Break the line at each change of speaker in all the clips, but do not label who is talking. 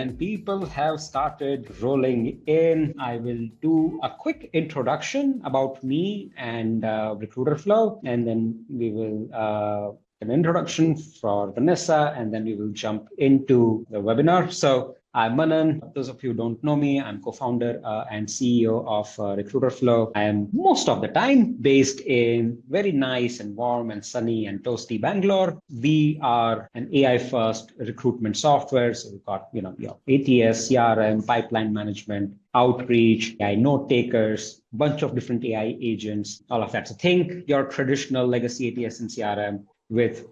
and people have started rolling in. I will do a quick introduction about me and Recruiterflow, and then we will an introduction for Vanessa, and then we will jump into the webinar. So I'm Manan. Those of you who don't know me, I'm co-founder and CEO of Recruiterflow. I am most of the time based in very nice and warm and sunny and toasty Bangalore. We are an AI-first recruitment software. So we've got your ATS, CRM, pipeline management, outreach, AI note takers, bunch of different AI agents, all of that. So think your traditional legacy ATS and CRM with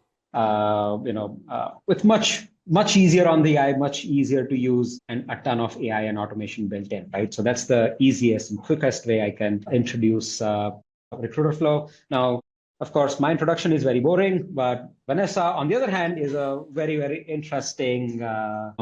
much easier on the eye, much easier to use, and a ton of AI and automation built in, right? So that's the easiest and quickest way I can introduce Recruiterflow. Now, of course, my introduction is very boring, but Vanessa, on the other hand, is a very, very interesting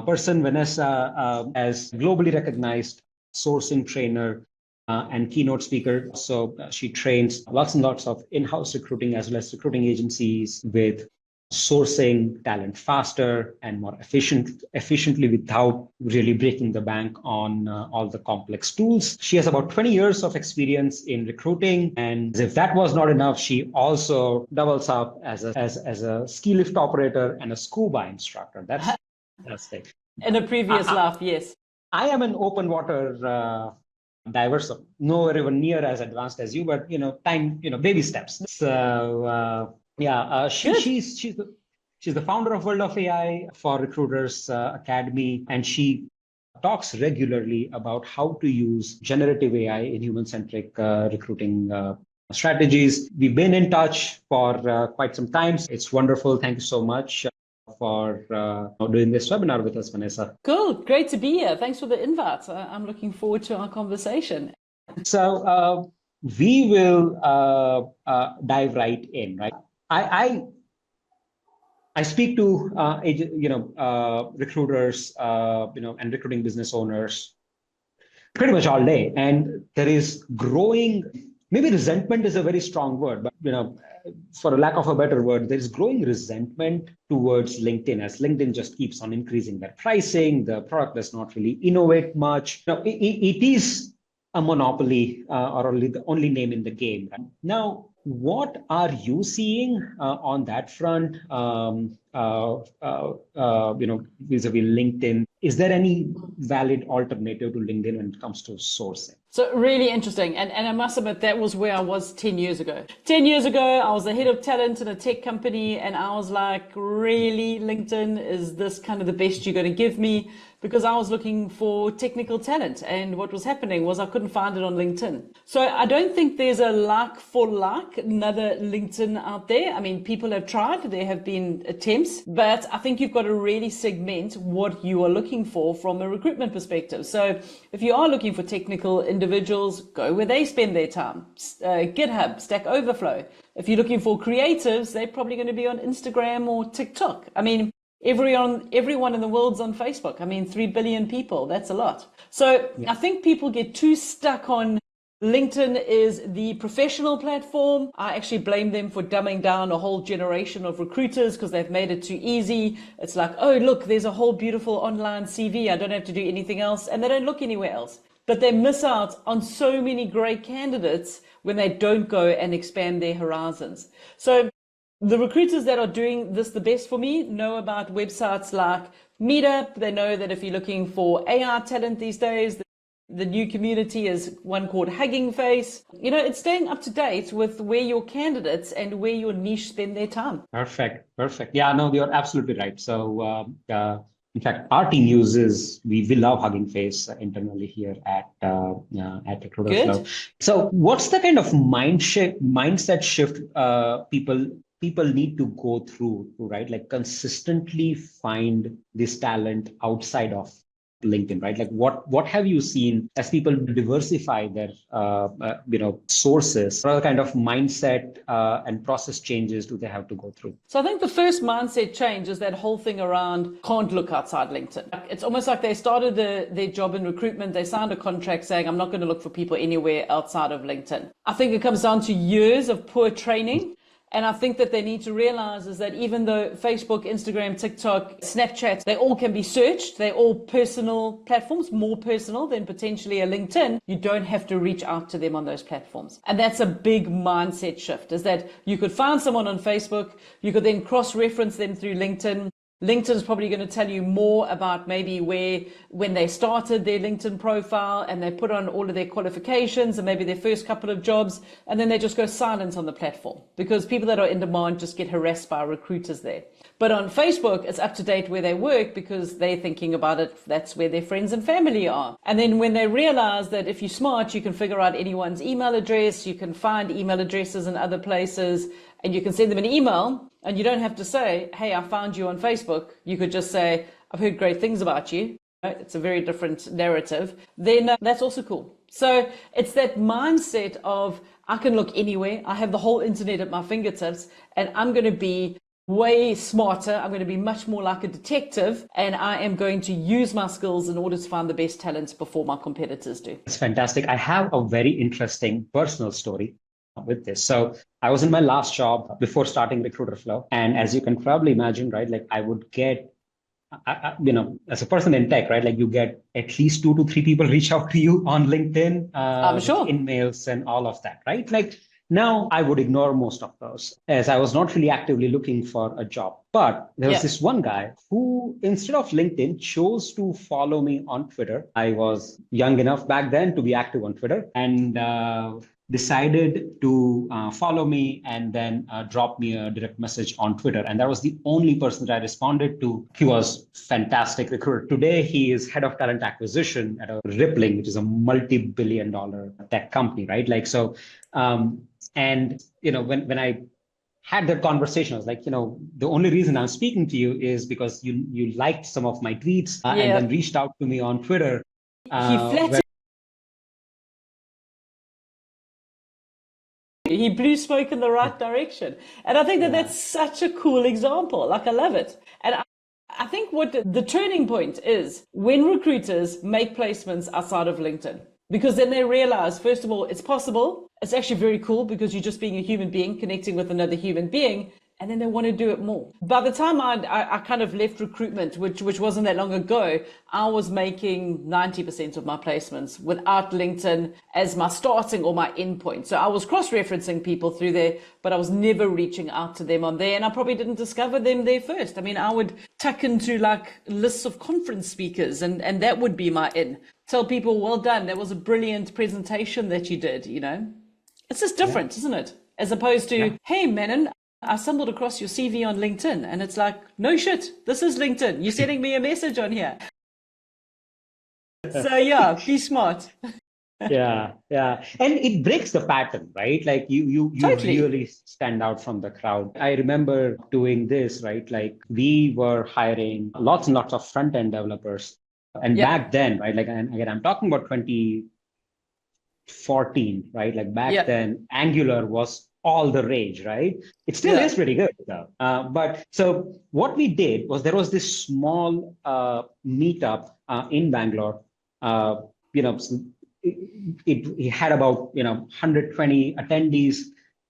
person. Vanessa as globally recognized sourcing trainer and keynote speaker. So she trains lots and lots of in-house recruiting as well as recruiting agencies with sourcing talent faster and more efficiently without really breaking the bank on all the complex tools. She has about 20 years of experience in recruiting. And as if that was not enough, she also doubles up as a ski lift operator and a scuba instructor. That's fantastic.
In a previous life, yes.
I am an open water diver, so nowhere even near as advanced as you, but baby steps. So she's the founder of World of AI for Recruiters Academy, and she talks regularly about how to use generative AI in human-centric recruiting strategies. We've been in touch for quite some time. It's wonderful. Thank you so much for doing this webinar with us, Vanessa.
Cool. Great to be here. Thanks for the invite. I'm looking forward to our conversation.
So we will dive right in, right? I speak to recruiters, and recruiting business owners pretty much all day, and there is growing. Maybe resentment is a very strong word, but for a lack of a better word, there is growing resentment towards LinkedIn as LinkedIn just keeps on increasing their pricing. The product does not really innovate much. It is a monopoly or only the only name in the game. Right? Now, what are you seeing on that front? Vis-a-vis LinkedIn, is there any valid alternative to LinkedIn when it comes to sourcing?
So really interesting. And I must admit, that was where I was 10 years ago. 10 years ago, I was the head of talent in a tech company. And I was like, really, LinkedIn, is this kind of the best you're going to give me? Because I was looking for technical talent. And what was happening was I couldn't find it on LinkedIn. So I don't think there's a like for like another LinkedIn out there. I mean, people have tried. There have been attempts. But I think you've got to really segment what you are looking for from a recruitment perspective. So if you are looking for technical individuals, go where they spend their time. GitHub, Stack Overflow. If you're looking for creatives, they're probably going to be on Instagram or TikTok. I mean, everyone in the world's on Facebook. I mean, 3 billion people, that's a lot. So yeah. I think people get too stuck on LinkedIn is the professional platform. I actually blame them for dumbing down a whole generation of recruiters because they've made it too easy. It's like, oh, look, there's a whole beautiful online CV. I don't have to do anything else. And they don't look anywhere else. But they miss out on so many great candidates when they don't go and expand their horizons. So the recruiters that are doing this the best for me know about websites like Meetup. They know that if you're looking for AI talent these days, the new community is one called Hugging Face. It's staying up to date with where your candidates and where your niche spend their time.
Perfect. Yeah, no, you're absolutely right. So, in fact, our team uses, we love Hugging Face internally here at Recruiterflow. So what's the kind of mindset shift people need to go through, right? Like consistently find this talent outside of LinkedIn, right? Like what have you seen as people diversify their sources? What kind of mindset and process changes do they have to go through?
So I think the first mindset change is that whole thing around can't look outside LinkedIn. It's almost like they started their job in recruitment. They signed a contract saying, I'm not going to look for people anywhere outside of LinkedIn. I think it comes down to years of poor training. And I think that they need to realize is that even though Facebook, Instagram, TikTok, Snapchat, they all can be searched, they're all personal platforms, more personal than potentially a LinkedIn, you don't have to reach out to them on those platforms. And that's a big mindset shift, is that you could find someone on Facebook, you could then cross-reference them through LinkedIn. LinkedIn is probably going to tell you more about maybe when they started their LinkedIn profile and they put on all of their qualifications and maybe their first couple of jobs, and then they just go silent on the platform because people that are in demand just get harassed by recruiters there. But on Facebook, it's up to date where they work because they're thinking about it. That's where their friends and family are. And then when they realize that if you're smart, you can figure out anyone's email address, you can find email addresses in other places, and you can send them an email. And you don't have to say, hey, I found you on Facebook. You could just say, I've heard great things about you. It's a very different narrative. Then that's also cool. So it's that mindset of I can look anywhere. I have the whole internet at my fingertips, and I'm going to be way smarter. I'm going to be much more like a detective, and I am going to use my skills in order to find the best talents before my competitors do.
It's fantastic. I have a very interesting personal story with this. So I was in my last job before starting Recruiterflow. And as you can probably imagine, right, like I would get, as a person in tech, right, like you get at least 2 to 3 people reach out to you on LinkedIn,
I'm sure.
in mails and all of that, right? Like now I would ignore most of those as I was not really actively looking for a job. But there was this one guy who, instead of LinkedIn, chose to follow me on Twitter. I was young enough back then to be active on Twitter, and decided to follow me and then drop me a direct message on Twitter. And that was the only person that I responded to. He was fantastic recruiter. Today, he is head of talent acquisition at a Rippling, which is a multi-billion-dollar tech company, right? Like, so, and, when I had that conversation, I was like, the only reason I'm speaking to you is because you liked some of my tweets and then reached out to me on Twitter.
He blew smoke in the right direction. And I think that that's such a cool example. Like, I love it. And I think what the turning point is when recruiters make placements outside of LinkedIn, because then they realize, first of all, it's possible. It's actually very cool because you're just being a human being connecting with another human being. And then they want to do it more. By the time I kind of left recruitment, which wasn't that long ago, I was making 90% of my placements without LinkedIn as my starting or my endpoint. So I was cross-referencing people through there, but I was never reaching out to them on there. And I probably didn't discover them there first. I mean, I would tuck into like lists of conference speakers and that would be my in. Tell people, well done. That was a brilliant presentation that you did, It's just different, isn't it? As opposed to, hey, Manon, I stumbled across your CV on LinkedIn, and it's like, no shit, this is LinkedIn. You're sending me a message on here. So be smart.
Yeah. And it breaks the pattern, right? Like you
Totally.
really stand out from the crowd. I remember doing this, right? Like we were hiring lots and lots of front-end developers. And back then, right? Like, and again, I'm talking about 2014, right? Like back then, Angular was all the rage, right? It still is pretty good, though. But so what we did was there was this small meetup in Bangalore. It had about 120 attendees,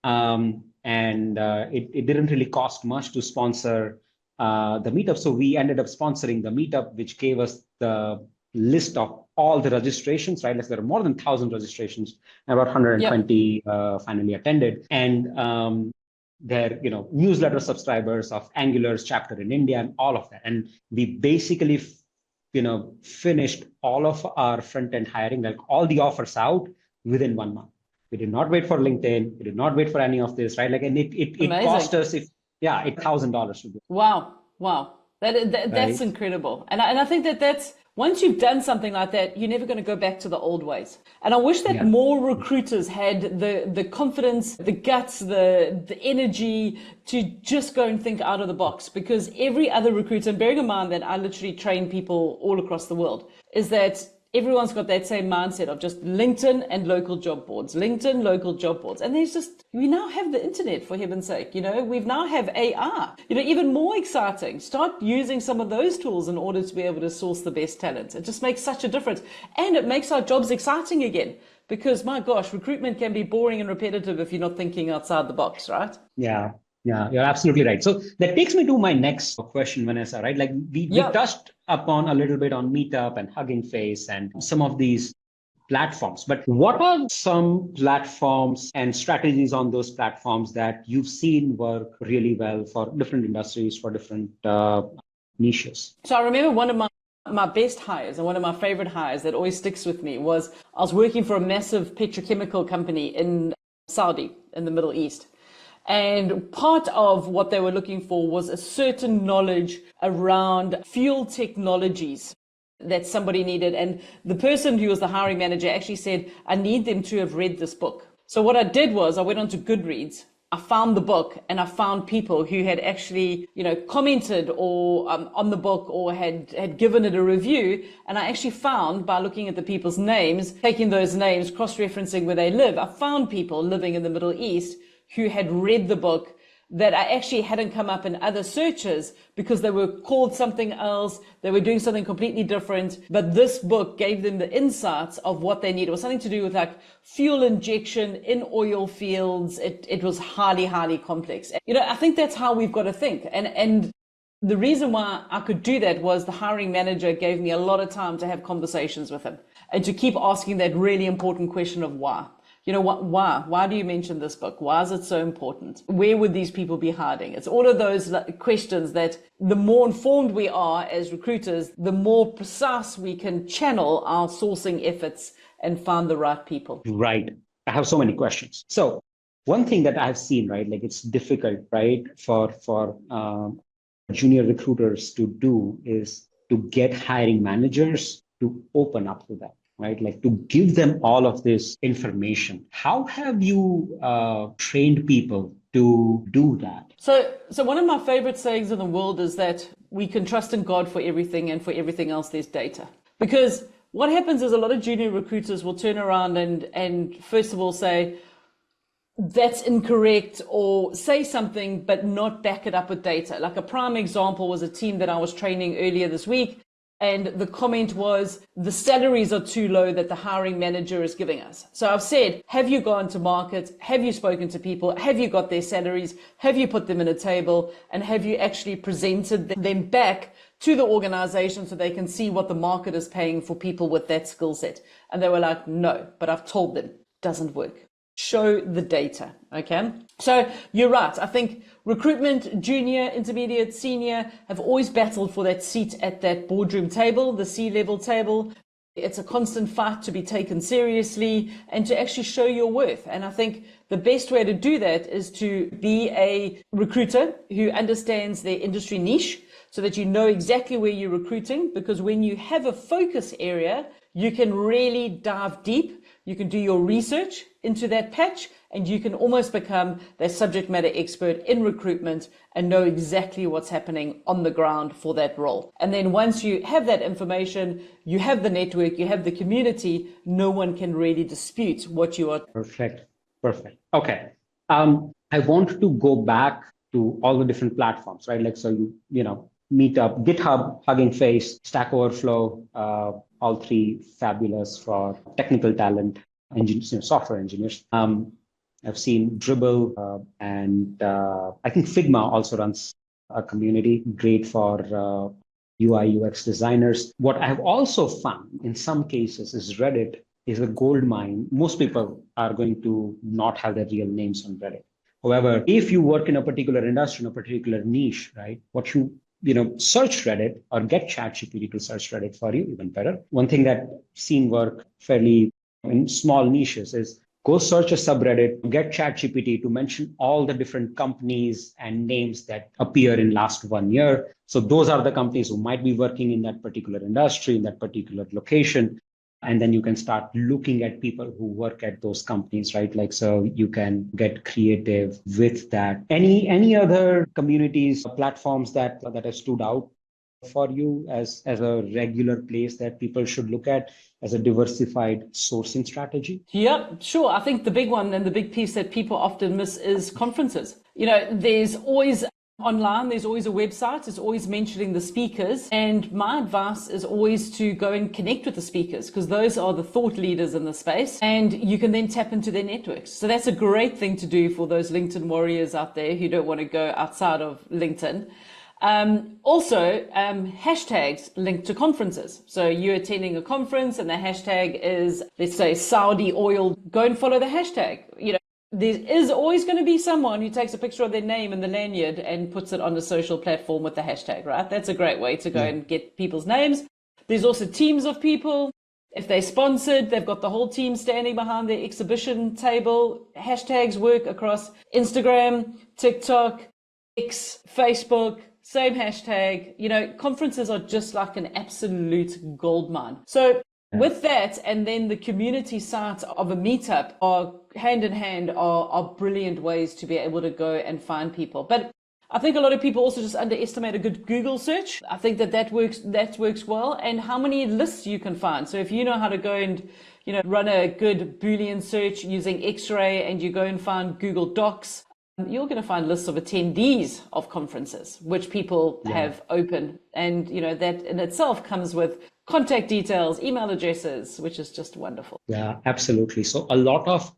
and it didn't really cost much to sponsor the meetup. So we ended up sponsoring the meetup, which gave us the list of all the registrations, right? Like there are more than 1,000 registrations, and about 120 finally attended. And their newsletter subscribers of Angular's chapter in India and all of that. And we basically finished all of our front-end hiring, like all the offers out within 1 month. We did not wait for LinkedIn. We did not wait for any of this, right? Like, and it cost us $1,000 to do.
Wow. That's incredible. And I think that's, once you've done something like that, you're never going to go back to the old ways. And I wish that more recruiters had the confidence, the guts, the energy to just go and think out of the box. Because every other recruiter, and bearing in mind that I literally train people all across the world, is that everyone's got that same mindset of just LinkedIn and local job boards, LinkedIn, local job boards. And we now have the internet, for heaven's sake, we've now have AI, even more exciting. Start using some of those tools in order to be able to source the best talent. It just makes such a difference. And it makes our jobs exciting again. because my gosh, recruitment can be boring and repetitive if you're not thinking outside the box, right?
Yeah. Yeah, you're absolutely right. So that takes me to my next question, Vanessa, right? Like we touched upon a little bit on Meetup and Hugging Face and some of these platforms, but what are some platforms and strategies on those platforms that you've seen work really well for different industries, for different niches?
So I remember one of my best hires and one of my favorite hires that always sticks with me was I was working for a massive petrochemical company in Saudi, in the Middle East. And part of what they were looking for was a certain knowledge around fuel technologies that somebody needed. And the person who was the hiring manager actually said, I need them to have read this book. So what I did was I went onto Goodreads. I found the book and I found people who had actually, commented or on the book or had given it a review. And I actually found, by looking at the people's names, taking those names, cross-referencing where they live, I found people living in the Middle East who had read the book that I actually hadn't come up in other searches because they were called something else. They were doing something completely different. But this book gave them the insights of what they needed. It was something to do with like fuel injection in oil fields. It was highly, highly complex. I think that's how we've got to think. And the reason why I could do that was the hiring manager gave me a lot of time to have conversations with him and to keep asking that really important question of why. Why? Why do you mention this book? Why is it so important? Where would these people be hiding? It's all of those questions that the more informed we are as recruiters, the more precise we can channel our sourcing efforts and find the right people.
Right. I have so many questions. So one thing that I've seen, right, like it's difficult, right, for junior recruiters to do is to get hiring managers to open up to that. Right, like to give them all of this information. How have you trained people to do that?
So one of my favorite sayings in the world is that we can trust in God for everything, and for everything else there's data. Because what happens is a lot of junior recruiters will turn around and first of all say, that's incorrect, or say something but not back it up with data. Like a prime example was a team that I was training earlier this week. And the comment was, the salaries are too low that the hiring manager is giving us. So I've said, have you gone to market? Have you spoken to people? Have you got their salaries? Have you put them in a table? And have you actually presented them back to the organization so they can see what the market is paying for people with that skill set? And they were like, no, but I've told them, doesn't work. Show the data, okay? So you're right. I think recruitment, junior, intermediate, senior, have always battled for that seat at that boardroom table, the C-level table. It's a constant fight to be taken seriously and to actually show your worth. And I think the best way to do that is to be a recruiter who understands their industry niche so that you know exactly where you're recruiting, because when you have a focus area, you can really dive deep. You can do your research into that patch, and you can almost become the subject matter expert in recruitment and know exactly what's happening on the ground for that role. And then once you have that information, you have the network, you have the community, no one can really dispute what you are.
Perfect. Okay. I want to go back to all the different platforms, right? Like, so Meetup, GitHub, Hugging Face, Stack Overflow, all three fabulous for technical talent, engineers, software engineers. I've seen Dribble and I think Figma also runs a community, great for UI, UX designers. What I've also found in some cases is Reddit is a gold mine. Most people are going to not have their real names on Reddit. However, if you work in a particular industry, in a particular niche, right, what you search Reddit or get ChatGPT to search Reddit for you, even better. One thing that I've seen work fairly in small niches is go search a subreddit, get ChatGPT to mention all the different companies and names that appear in last 1 year. So those are the companies who might be working in that particular industry, in that particular location. And then you can start looking at people who work at those companies, right? Like, so you can get creative with that. Any other communities, platforms that have stood out for you as a regular place that people should look at as a diversified sourcing strategy?
Yeah, sure. I think the big one and the big piece that people often miss is conferences. There's always online, there's always a website. It's always mentioning the speakers. And my advice is always to go and connect with the speakers, because those are the thought leaders in the space. And you can then tap into their networks. So that's a great thing to do for those LinkedIn warriors out there who don't want to go outside of LinkedIn. Also, hashtags linked to conferences. So you're attending a conference and the hashtag is, let's say, Saudi oil. Go and follow the hashtag. There is always going to be someone who takes a picture of their name in the lanyard and puts it on a social platform with the hashtag, right? That's a great way to go and get people's names. There's also teams of people. If they're sponsored, they've got the whole team standing behind their exhibition table. Hashtags work across Instagram, TikTok, X, Facebook, same hashtag. Conferences are just like an absolute goldmine. So with that, and then the community sites of a meetup are hand in hand are brilliant ways to be able to go and find people. But I think a lot of people also just underestimate a good Google search. I think that works well, and how many lists you can find. So if you know how to go and run a good Boolean search using X-ray, and you go and find Google Docs, you're going to find lists of attendees of conferences, which people have open. And, that in itself comes with contact details, email addresses, which is just wonderful.
Yeah, absolutely. So a lot of,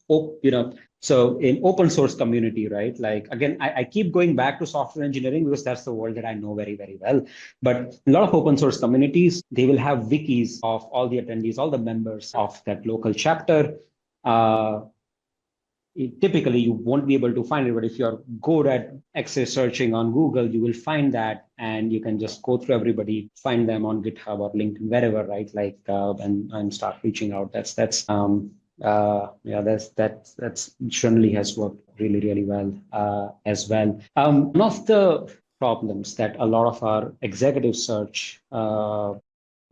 so in open source community, right? Like, again, I keep going back to software engineering because that's the world that I know very, very well. But a lot of open source communities, they will have wikis of all the attendees, all the members of that local chapter. Typically, you won't be able to find it, but if you're good at X-ray searching on Google, you will find that, and you can just go through everybody, find them on GitHub or LinkedIn, wherever, right? Like, and start reaching out. That's generally has worked really, really well as well. One of the problems that a lot of our executive search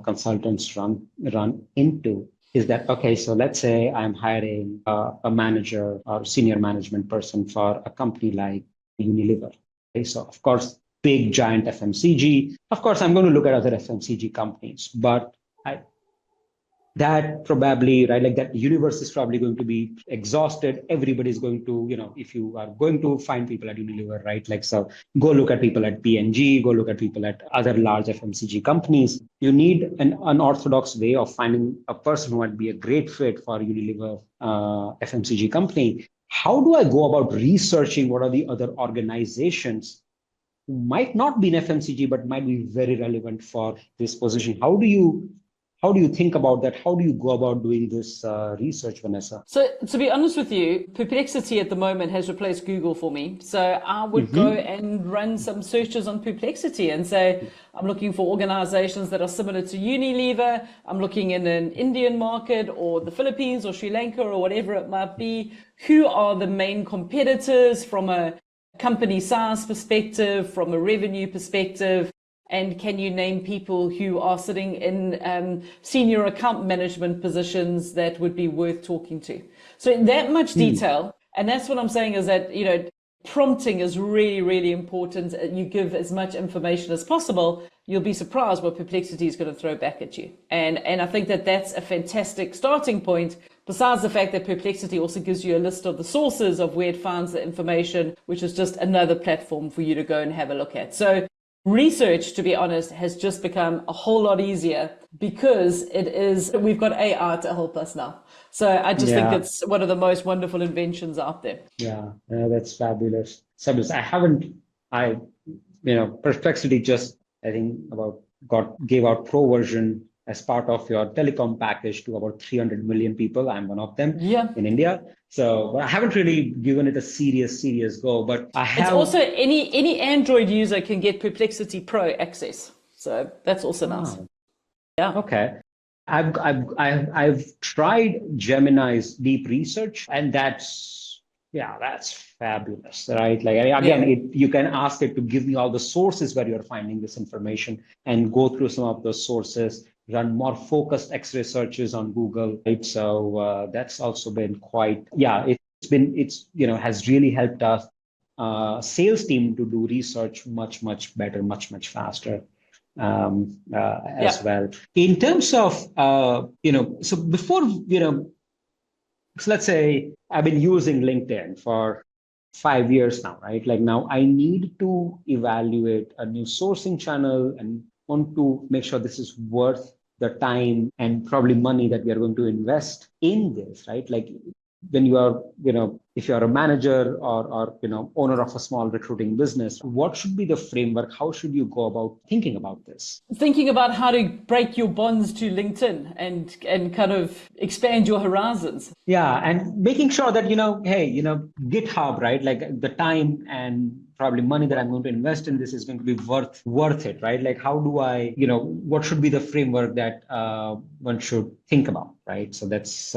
consultants run into is that, okay, so let's say I'm hiring a manager or senior management person for a company like Unilever. Okay, so of course, big giant FMCG. Of course, I'm going to look at other FMCG companies, but that probably, right, like that universe is probably going to be exhausted. Everybody's going to, if you are going to find people at Unilever, right, like, so go look at people at P&G, go look at people at other large FMCG companies. You need an unorthodox way of finding a person who would be a great fit for Unilever FMCG company. How do I go about researching what are the other organizations who might not be in FMCG, but might be very relevant for this position? How do you think about that? How do you go about doing this research, Vanessa?
So to be honest with you, Perplexity at the moment has replaced Google for me. So I would go and run some searches on Perplexity and say, I'm looking for organizations that are similar to Unilever. I'm looking in an Indian market or the Philippines or Sri Lanka or whatever it might be. Who are the main competitors from a company size perspective, from a revenue perspective? And can you name people who are sitting in senior account management positions that would be worth talking to? So in that much detail, and that's what I'm saying is that, prompting is really, really important. You give as much information as possible. You'll be surprised what Perplexity is going to throw back at you. And I think that that's a fantastic starting point, besides the fact that Perplexity also gives you a list of the sources of where it finds the information, which is just another platform for you to go and have a look at. So research, to be honest, has just become a whole lot easier because we've got AI to help us now. So I just think it's one of the most wonderful inventions out there.
Yeah, that's fabulous. Fabulous. Perplexity just, I think, gave out pro version as part of your telecom package to about 300 million people. I'm one of them in India. So I haven't really given it a serious go, but I have.
It's also any Android user can get Perplexity Pro access. So that's also nice. Yeah.
Okay. I've tried Gemini's deep research, and that's fabulous, right? Like, again, you can ask it to give me all the sources where you're finding this information and go through some of those sources, run more focused X-ray searches on Google, right? So that's also been quite, has really helped us sales team to do research much better, much faster as well. In terms of, so before, so let's say I've been using LinkedIn for 5 years now, right? Like now I need to evaluate a new sourcing channel and want to make sure this is worth the time and probably money that we are going to invest in this, right? Like when you are, if you are a manager or owner of a small recruiting business, what should be the framework? How should you go about thinking about this?
Thinking about how to break your bonds to LinkedIn and kind of expand your horizons.
Yeah, and making sure that, hey, GitHub, right? Like the time and probably money that I'm going to invest in this is going to be worth it, right? Like how do I, what should be the framework that one should think about, right? So that's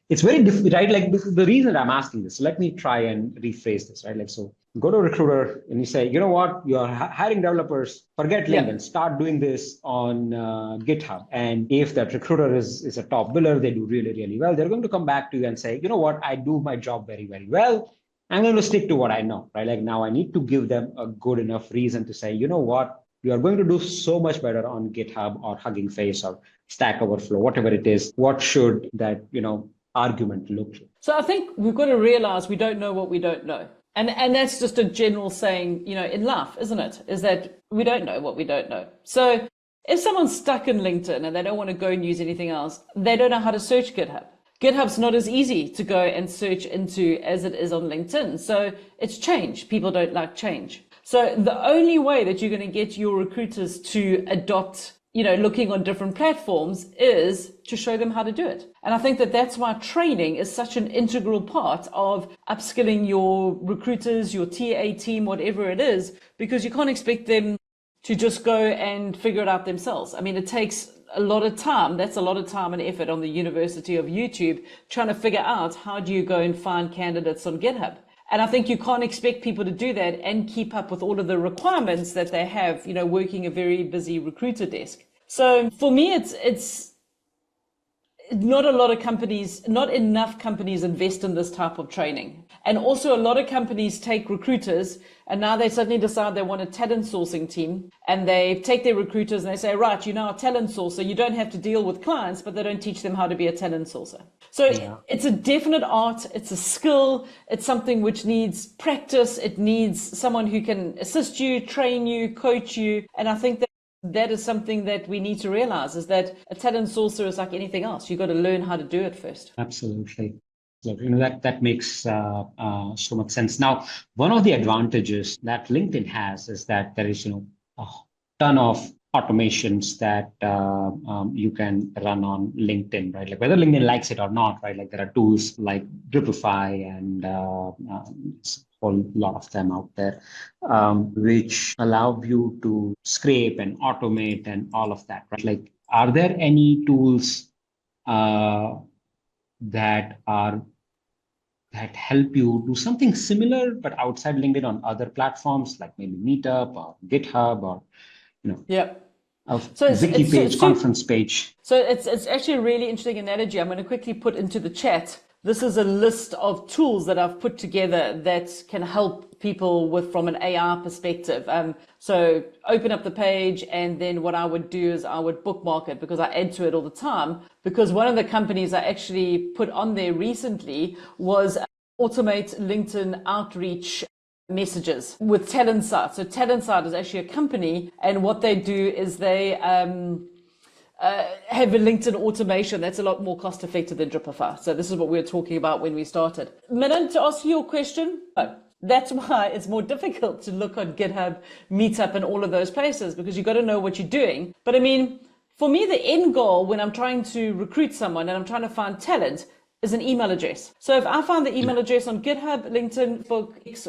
it's very difficult, right? Like the reason I'm asking this, let me try and rephrase this, right? Like so go to a recruiter and you say, you know what, you're hiring developers, forget LinkedIn, start doing this on GitHub. And if that recruiter is a top biller, they do really, really well, they're going to come back to you and say, you know what, I do my job very, very well. I'm going to stick to what I know, right? Like now I need to give them a good enough reason to say, you know what, you are going to do so much better on GitHub or Hugging Face or Stack Overflow, whatever it is. What should that, argument look like?
So I think we've got to realize we don't know what we don't know. And that's just a general saying, in life, isn't it? Is that we don't know what we don't know. So if someone's stuck in LinkedIn and they don't want to go and use anything else, they don't know how to search GitHub. GitHub's not as easy to go and search into as it is on LinkedIn. So it's change. People don't like change. So the only way that you're going to get your recruiters to adopt, looking on different platforms is to show them how to do it. And I think that that's why training is such an integral part of upskilling your recruiters, your TA team, whatever it is, because you can't expect them to just go and figure it out themselves. I mean, it takes a lot of time. That's a lot of time and effort on the University of YouTube trying to figure out how do you go and find candidates on GitHub. And I think you can't expect people to do that and keep up with all of the requirements that they have, working a very busy recruiter desk. So for me, it's not a lot of companies, not enough companies invest in this type of training. And also a lot of companies take recruiters and now they suddenly decide they want a talent sourcing team and they take their recruiters and they say, right, you're now a talent sourcer. You don't have to deal with clients, but they don't teach them how to be a talent sourcer. So It's a definite art. It's a skill. It's something which needs practice. It needs someone who can assist you, train you, coach you. And I think that is something that we need to realize is that a talent sourcer is like anything else. You've got to learn how to do it first.
Absolutely. That makes so much sense. Now, one of the advantages that LinkedIn has is that there is, a ton of automations that you can run on LinkedIn, right? Like whether LinkedIn likes it or not, right? Like there are tools like Dripify and a whole lot of them out there, which allow you to scrape and automate and all of that, right? Like, are there any tools that help you do something similar, but outside LinkedIn on other platforms like maybe Meetup or GitHub or, wiki page, conference page?
So it's actually a really interesting analogy. I'm going to quickly put into the chat. This is a list of tools that I've put together that can help people from an AI perspective. So open up the page and then what I would do is I would bookmark it because I add to it all the time. Because one of the companies I actually put on there recently was automate LinkedIn outreach messages with TalentSite. So TalentSite is actually a company and what they do is they have a LinkedIn automation that's a lot more cost effective than Dripify. So this is what we were talking about when we started. Manan, to ask you your question, that's why it's more difficult to look on GitHub, Meetup and all of those places because you've got to know what you're doing. But I mean, for me, the end goal when I'm trying to recruit someone and I'm trying to find talent is an email address. So if I find the email address on GitHub, LinkedIn, for X,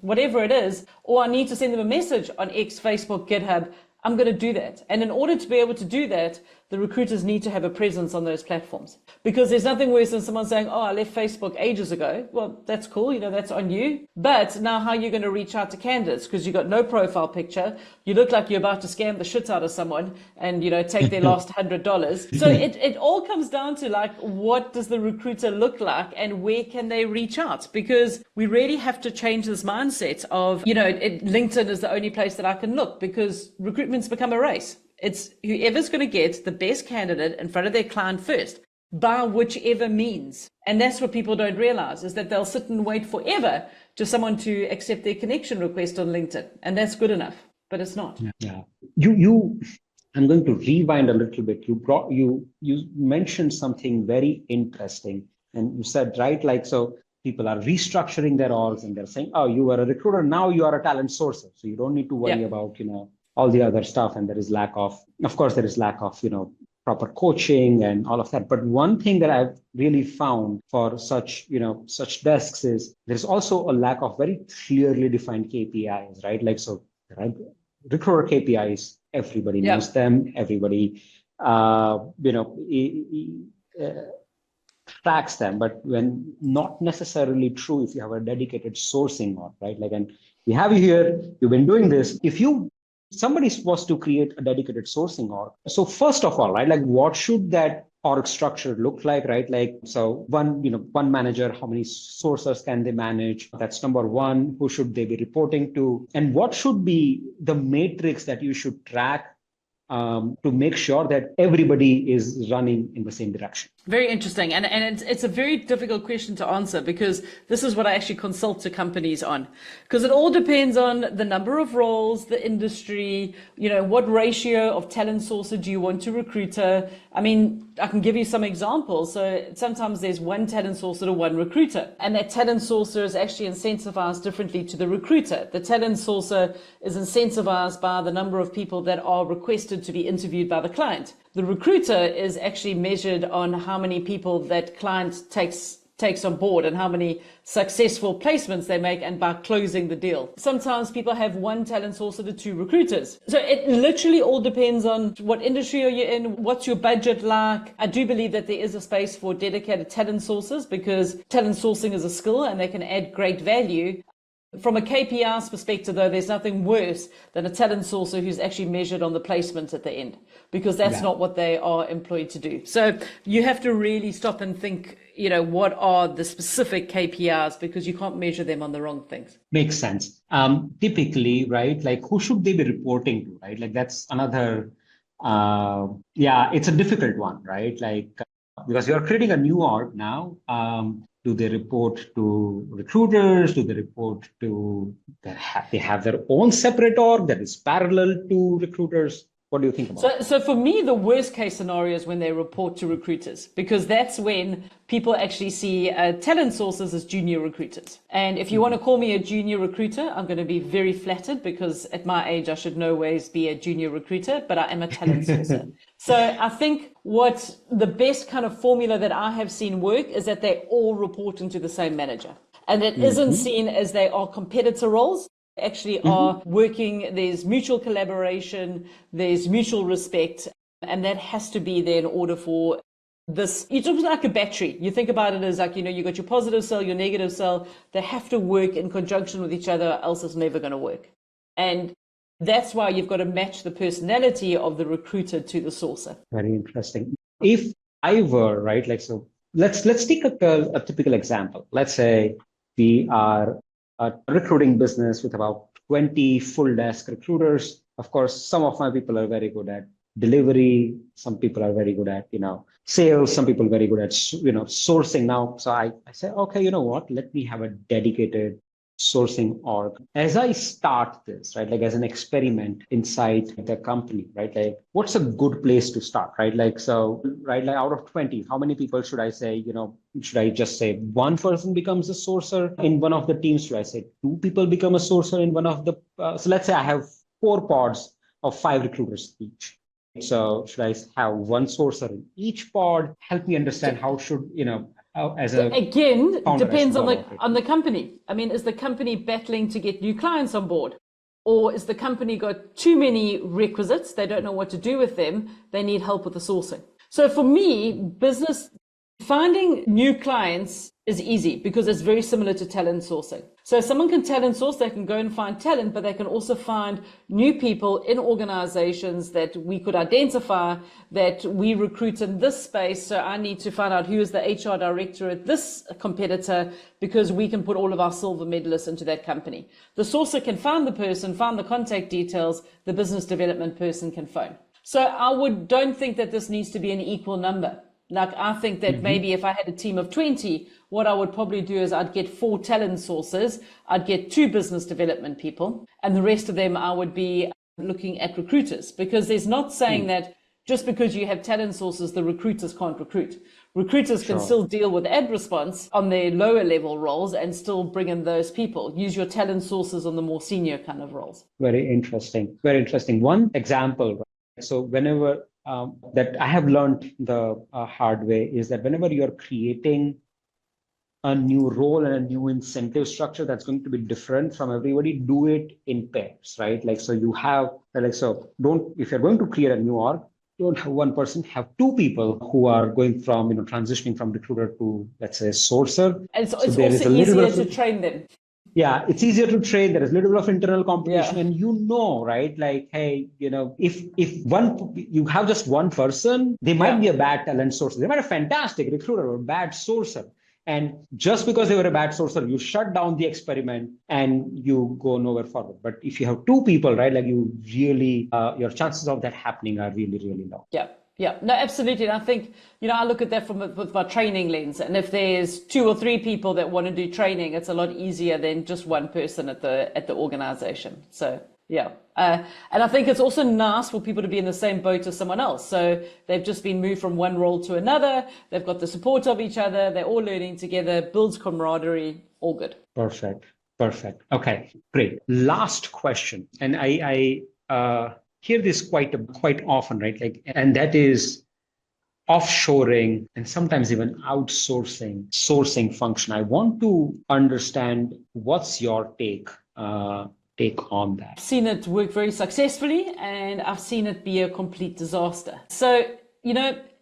whatever it is, or I need to send them a message on X, Facebook, GitHub, I'm going to do that. And in order to be able to do that, the recruiters need to have a presence on those platforms because there's nothing worse than someone saying, oh, I left Facebook ages ago. Well, that's cool. That's on you. But now how are you going to reach out to candidates? Because you've got no profile picture. You look like you're about to scam the shit out of someone and, take their last $100. So it all comes down to like, what does the recruiter look like and where can they reach out? Because we really have to change this mindset of, LinkedIn is the only place that I can look because recruitment's become a race. It's whoever's going to get the best candidate in front of their client first. by whichever means. And that's what people don't realize, is that they'll sit and wait forever for someone to accept their connection request on LinkedIn. And that's good enough, but it's not.
Yeah. I'm going to rewind a little bit. You mentioned something very interesting, and you said, right, like, so people are restructuring their orgs and they're saying, oh, you are a recruiter, now you are a talent sourcer. So you don't need to worry about, all the other stuff. And there is lack of course, there is lack of, proper coaching and all of that. But one thing that I've really found for such desks is there's also a lack of very clearly defined KPIs, right? Like, so, right, recruiter KPIs, everybody knows them, everybody, tracks them, but when not necessarily true if you have a dedicated sourcing org, right? Like, and we have you here, you've been doing this. If somebody was to create a dedicated sourcing org, so first of all, right, like, what should that org structure look like, right? Like, so one manager, how many sourcers can they manage? That's number one. Who should they be reporting to? And what should be the matrix that you should track to make sure that everybody is running in the same direction?
Very interesting. And it's a very difficult question to answer, because this is what I actually consult to companies on, because it all depends on the number of roles, the industry, what ratio of talent sourcer do you want to recruiter? I mean, I can give you some examples. So sometimes there's one talent sourcer to one recruiter, and that talent sourcer is actually incentivized differently to the recruiter. The talent sourcer is incentivized by the number of people that are requested to be interviewed by the client. The recruiter is actually measured on how many people that client takes on board and how many successful placements they make, and by closing the deal. Sometimes people have one talent sourcer to two recruiters. So it literally all depends on what industry are you in, what's your budget like. I do believe that there is a space for dedicated talent sources, because talent sourcing is a skill and they can add great value. From a KPIs perspective, though, there's nothing worse than a talent sourcer who's actually measured on the placement at the end, because that's not what they are employed to do. So you have to really stop and think, what are the specific KPIs, because you can't measure them on the wrong things.
Makes sense. Typically, right, like, who should they be reporting to, right? Like, that's another, it's a difficult one, right? Like, because you're creating a new org now. Do they report to recruiters? Do they report to, they have their own separate org that is parallel to recruiters? What do you think about it?
So for me, the worst case scenario is when they report to recruiters, because that's when people actually see talent sources as junior recruiters. And if you want to call me a junior recruiter, I'm going to be very flattered, because at my age, I should no ways be a junior recruiter, but I am a talent sourcer. So I think what the best kind of formula that I have seen work is that they all report into the same manager. And it isn't seen as they are competitor roles. Actually are working, there's mutual collaboration, there's mutual respect, and that has to be there in order for this. It's almost like a battery. You think about it as like, you got your positive cell, your negative cell. They have to work in conjunction with each other, else it's never going to work. And that's why you've got to match the personality of the recruiter to the sourcer.
Very interesting. If I were, right, like, so let's take a typical example. Let's say we are a recruiting business with about 20 full desk recruiters. Of course, some of my people are very good at delivery. Some people are very good at, sales. Some people are very good at, sourcing now. So I say, okay, you know what? Let me have a dedicated sourcing org. As I start this, right, like, as an experiment inside the company, right, like, what's a good place to start, right? Like, so, right, like, out of 20, how many people should I say, should I just say one person becomes a sourcer in one of the teams? Should I say two people become a sourcer in one of the, so let's say I have 4 pods of 5 recruiters each. So should I have one sourcer in each pod? Help me understand how should,
again, depends on the company. I mean, is the company battling to get new clients on board? Or is the company got too many requisites? They don't know what to do with them. They need help with the sourcing. So for me, business finding new clients is easy, because it's very similar to talent sourcing. So if someone can talent source, they can go and find talent, but they can also find new people in organizations that we could identify that we recruit in this space. So I need to find out who is the HR director at this competitor, because we can put all of our silver medalists into that company. The sourcer can find the person, find the contact details, the business development person can phone. So I don't think that this needs to be an equal number. Like, I think that maybe if I had a team of 20, what I would probably do is I'd get 4 talent sources, I'd get 2 business development people, and the rest of them I would be looking at recruiters, because there's not saying that just because you have talent sources, the recruiters can't recruit. Recruiters can still deal with ad response on their lower level roles and still bring in those people. Use your talent sources on the more senior kind of roles.
Very interesting. Very interesting. One example, right? So whenever that I have learned the hard way is that whenever you're creating a new role and a new incentive structure that's going to be different from everybody, do it in pairs, right? Like, so you have, like, so don't, if you're going to create a new org, don't have one person, have 2 people who are going from, transitioning from recruiter to, let's say, sourcer.
And it's
so
also
there is a little
easier
bit of,
to train them.
yeah, it's easier to train. There is a little bit of internal competition, and right? Like, hey, if one you have just one person, they might be a bad talent source. They might be a fantastic recruiter or a bad sourcer. And just because they were a bad sourcer, you shut down the experiment and you go nowhere forward. But if you have 2 people, right, like you really, your chances of that happening are really, really low.
Yeah. Yeah, no, absolutely. And I think, I look at that with my training lens. And if there's 2 or 3 people that want to do training, it's a lot easier than just one person at the organization. So, yeah. And I think it's also nice for people to be in the same boat as someone else. So they've just been moved from one role to another. They've got the support of each other. They're all learning together, builds camaraderie, all good.
Perfect. Okay, great. Last question. And I hear this quite often, right? Like, and that is offshoring and sometimes even sourcing function. I want to understand what's your take on that.
I've seen it work very successfully, and I've seen it be a complete disaster. So,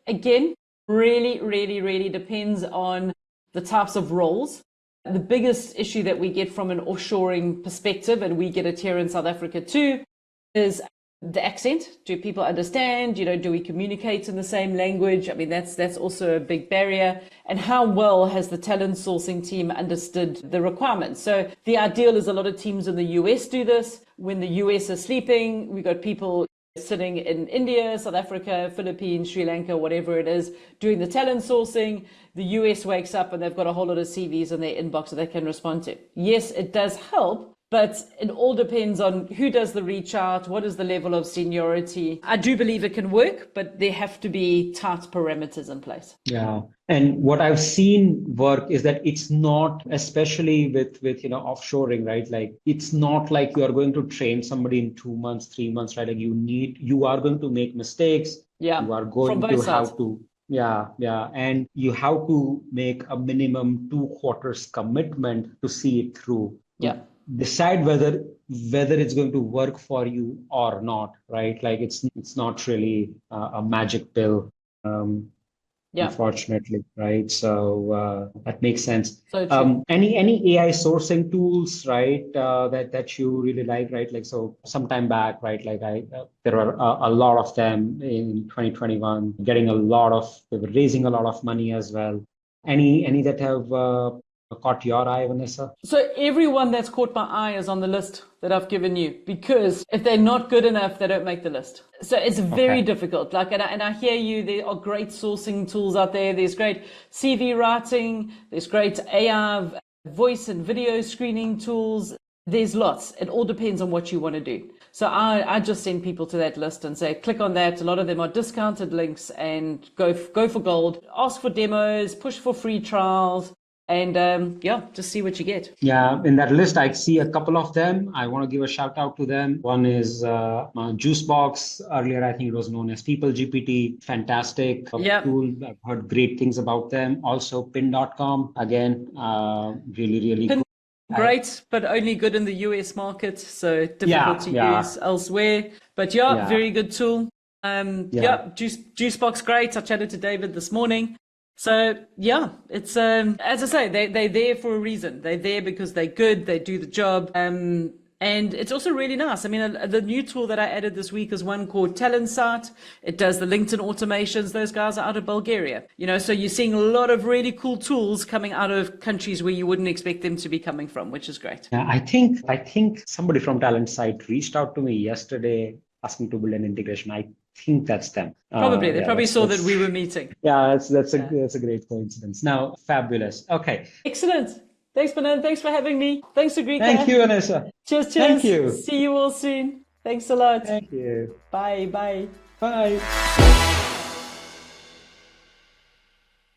again, really, really, really depends on the types of roles. The biggest issue that we get from an offshoring perspective, and we get it here in South Africa too, is the accent. Do people understand? Do we communicate in the same language? I mean, that's also a big barrier. And how well has the talent sourcing team understood the requirements? So the ideal is a lot of teams in the US do this. When the US is sleeping, we've got people sitting in India, South Africa, Philippines, Sri Lanka, whatever it is, doing the talent sourcing. The US wakes up and they've got a whole lot of CVs in their inbox that they can respond to. Yes, it does help, but it all depends on who does the reach out, what is the level of seniority. I do believe it can work, but there have to be tight parameters in place.
Yeah. And what I've seen work is that it's not, especially with offshoring, right? Like, it's not like you are going to train somebody in 2 months, 3 months, right? Like, you are going to make mistakes.
Yeah.
You are going to have to, and you have to make a minimum 2 quarters commitment to see it through.
Yeah.
Decide whether it's going to work for you or not, right? Like, it's not really a magic pill, unfortunately, right? So that makes sense.
So
any AI sourcing tools, right? That you really like, right? Like, so sometime back, right? Like there were a lot of them in 2021, they were raising a lot of money as well. Any that have caught your eye, Vanessa?
So everyone that's caught my eye is on the list that I've given you, because if they're not good enough, they don't make the list. So it's very difficult. Like, and I hear you, there are great sourcing tools out there. There's great CV writing. There's great AI voice and video screening tools. There's lots. It all depends on what you want to do. So I just send people to that list and say, click on that. A lot of them are discounted links, and go for gold. Ask for demos, push for free trials. And just see what you get.
Yeah, in that list, I see a couple of them. I want to give a shout out to them. One is Juicebox. Earlier, I think it was known as People GPT. Fantastic tool. I've heard great things about them. Also, pin.com. Again, really, really good.
Great, but only good in the US market. So difficult to use elsewhere. But very good tool. Juicebox, great. I chatted to David this morning. So it's as I say, they're there for a reason. They're there because they're good. They do the job. And it's also really nice. I mean, the new tool that I added this week is one called Talent Site. It does the LinkedIn automations. Those guys are out of Bulgaria. So you're seeing a lot of really cool tools coming out of countries where you wouldn't expect them to be coming from, which is great.
Yeah, I think somebody from Talent Site reached out to me yesterday asking to build an integration. I think that's them.
Probably. They
Yeah,
probably saw that
that's
we were meeting.
yeah, that's a great coincidence. Now, fabulous. Okay,
Excellent. Thanks, Benin. Thanks for having me. Thanks,
thank
Agrika.
you, Vanessa.
Cheers,
Thank
cheers.
you.
See you all soon. Thanks a lot.
Thank you.
Bye, bye.
Bye.